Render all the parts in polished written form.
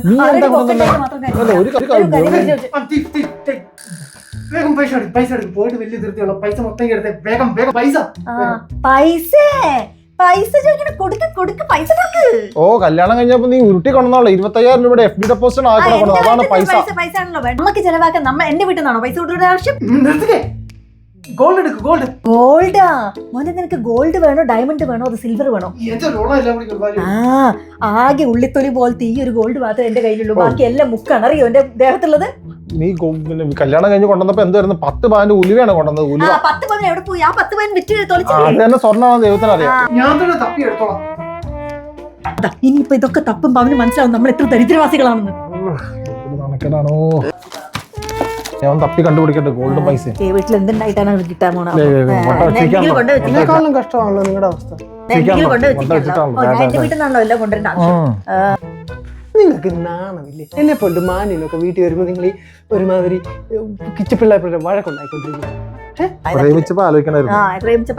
നീ എന്താ കൊണ്ടുവന്നേ? ഒരു വേഗം പൈസ എടുക്കും പോയിട്ട് വലിയ ധൃതിയുള്ള പൈസ മൊത്തം എടുത്ത് വേഗം വേഗം പൈസ പൈസ ചോദിക്കണ കൊടുക്ക പൈസ കൊടുക്ക്. ഓ കല്യാണം കഴിഞ്ഞപ്പോ നീ ഉരുട്ടി കൊണ്ടുവന്നോളൂ 25,000 രൂപയുടെ FD ഡെപ്പോസിറ്റ് അതാണ് പൈസ. പൈസ ആണല്ലോ നമുക്ക് ചെലവാക്കാൻ. എന്റെ വീട്ടിൽ നിന്നാണോ പൈസ കൊടുക്കേണ്ട ആവശ്യം? ഗോൾഡ് എടുക്കും ഗോൾഡാ മോനെ, നിനക്ക് ഗോൾഡ് വേണോ ഡയമണ്ട് വേണോ അത് സിൽവർ വേണോ? ആകെ ഉള്ളിത്തൊലി പോലത്തെ ഈ ഒരു ഗോൾഡ് മാത്രമേ എന്റെ കയ്യിലുള്ളൂ. ബാക്കി എല്ലാം മുക്കാണ്. അറിയോ എന്റെ ദേഹത്തുള്ളത്? നീ കല്യാണം കഴിഞ്ഞ് കൊണ്ടുവന്നപ്പോ എന്തായിരുന്നു 10 പവന്റെ ഉലുവയാണ് കൊണ്ടുവന്നത്. 10 പവൻ എവിടെ പോയി? ആ 10 പവൻ വിറ്റ് തൊളിച്ചില്ലേ? അത് തന്നെ സ്വർണ്ണമാണ് ദൈവത്തിന് അറിയാം. ഞാൻ തന്നെ തപ്പി എടുത്തോളാം. ഇനിയിപ്പോ ഇതൊക്കെ തപ്പും പവന് മനസ്സിലാവും നമ്മൾ എത്ര ദരിദ്രവാസികളാണെന്ന്. നടക്കണോ ഞാൻ തപ്പി കണ്ടുപിടിക്കട്ടെ ഗോൾഡ് പൈസ. വീട്ടിൽ എന്തുണ്ടായിട്ടാണ് കിട്ടാൻ പോണ? എന്നെക്കാളും കഷ്ടമാണല്ലോ നിങ്ങളുടെ അവസ്ഥ. എന്റെ വീട്ടിൽ നിന്നാണല്ലോ എല്ലാം കൊണ്ടുവരേണ്ട ആവശ്യം. നിങ്ങൾക്ക് നാണമില്ലേ? എന്നെ പോലെ മാനിനൊക്കെ വീട്ടിൽ വരുമ്പോ നിങ്ങൾ ഈ ഒരുമാതിരി കിച്ചപ്പിള്ളേരുടെ വഴക്കുണ്ടായിക്കൊണ്ടിരിക്കുന്നു. പ്രേമിച്ചപ്പോ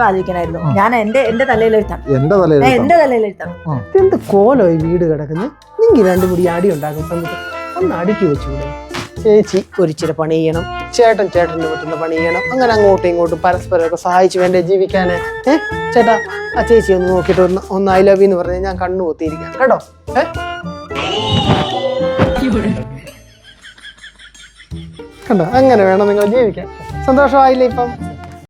ആലോചിക്കണായിരുന്നു. ഞാൻ എന്റെ തലയിലെഴുത്താണ്. എന്ത് കോലോ ഈ വീട് കിടക്കുന്നത്? നിങ്ങൾ രണ്ടും കൂടി അടി ഉണ്ടാക്കുന്ന സമയത്ത് ഒന്ന് അടുക്കി വെച്ചുകൂടെ? ചേച്ചി ഒരിച്ചിരി പണി ചെയ്യണം, ചേട്ടന് പറ്റുന്ന പണി ചെയ്യണം. അങ്ങനെ അങ്ങോട്ടും ഇങ്ങോട്ടും പരസ്പരമൊക്കെ സഹായിച്ച് വേണ്ടേ ജീവിക്കാന്? ചേട്ടാ ആ ചേച്ചി ഒന്ന് നോക്കിയിട്ട് ഒന്ന് ഐ ലവ് എന്ന് പറഞ്ഞാൽ ഞാൻ കണ്ണു പൊത്തിയിരിക്കാം കേട്ടോ. കണ്ടോ, അങ്ങനെ വേണം നിങ്ങൾ ജീവിക്കാൻ. സന്തോഷമായില്ലേ ഇപ്പം?